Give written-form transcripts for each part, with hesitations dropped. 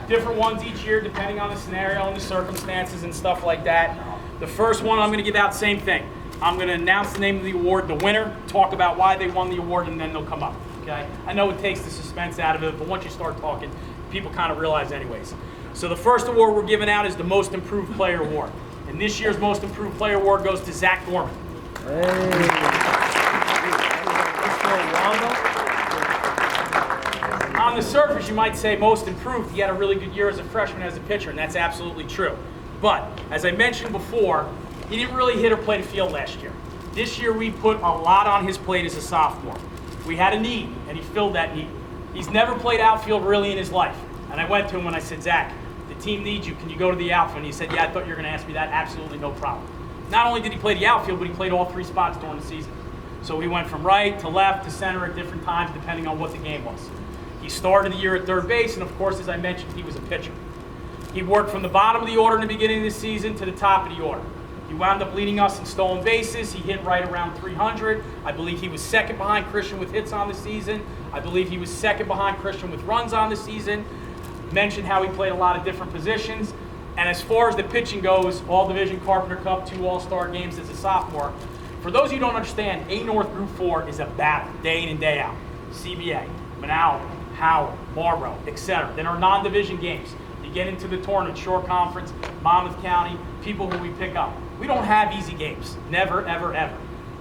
different ones each year depending on the scenario and the circumstances and stuff like that. The first one I'm going to give out, same thing. I'm going to announce the name of the award, the winner, talk about why they won the award, and then they'll come up. Okay? I know it takes the suspense out of it, but once you start talking, people kind of realize anyways. So the first award we're giving out is the Most Improved Player Award. And this year's Most Improved Player Award goes to Zach Gorman. On the surface, you might say most improved. He had a really good year as a freshman as a pitcher, and that's absolutely true. But, as I mentioned before, he didn't really hit or play the field last year. This year, we put a lot on his plate as a sophomore. We had a need, and he filled that need. He's never played outfield really in his life. And I went to him and I said, Zach, the team needs you. Can you go to the outfield? And he said, yeah, I thought you were going to ask me that. Absolutely no problem. Not only did he play the outfield, but he played all 3 spots during the season. So he went from right to left to center at different times, depending on what the game was. He started the year at third base, and of course, as I mentioned, he was a pitcher. He worked from the bottom of the order in the beginning of the season to the top of the order. He wound up leading us in stolen bases. He hit right around 300. I believe he was second behind Christian with hits on the season. I believe he was second behind Christian with runs on the season. Mentioned how he played a lot of different positions. And as far as the pitching goes, All-Division Carpenter Cup, 2 All-Star games as a sophomore. For those of you who don't understand, A North Group 4 is a battle, day in and day out. CBA, Manalapan, Howard, Marlboro, etc. Then our non-division games. You get into the tournament, Shore Conference, Monmouth County, people who we pick up. We don't have easy games. Never, ever, ever.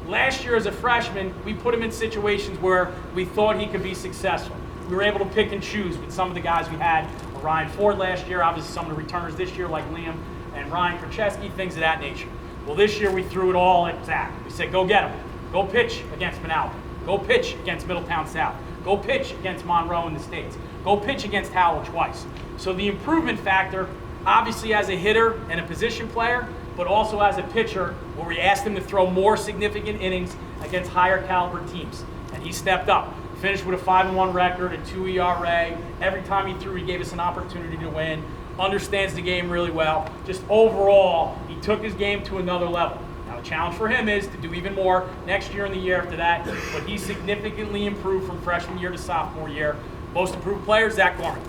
Last year as a freshman, we put him in situations where we thought he could be successful. We were able to pick and choose with some of the guys we had. Ryan Ford last year, obviously some of the returners this year like Liam and Ryan Krachesky, things of that nature. Well, this year we threw it all at Zach. We said, go get him. Go pitch against Manalapan. Go pitch against Middletown South. Go pitch against Monroe in the States. Go pitch against Howell twice. So the improvement factor, obviously as a hitter and a position player, but also as a pitcher, where we asked him to throw more significant innings against higher caliber teams. And he stepped up. Finished with a 5-1 record, a 2 ERA. Every time he threw, he gave us an opportunity to win. Understands the game really well. Just overall, he took his game to another level. Now, the challenge for him is to do even more next year and the year after that, but he significantly improved from freshman year to sophomore year. Most improved player, Zach Gorman.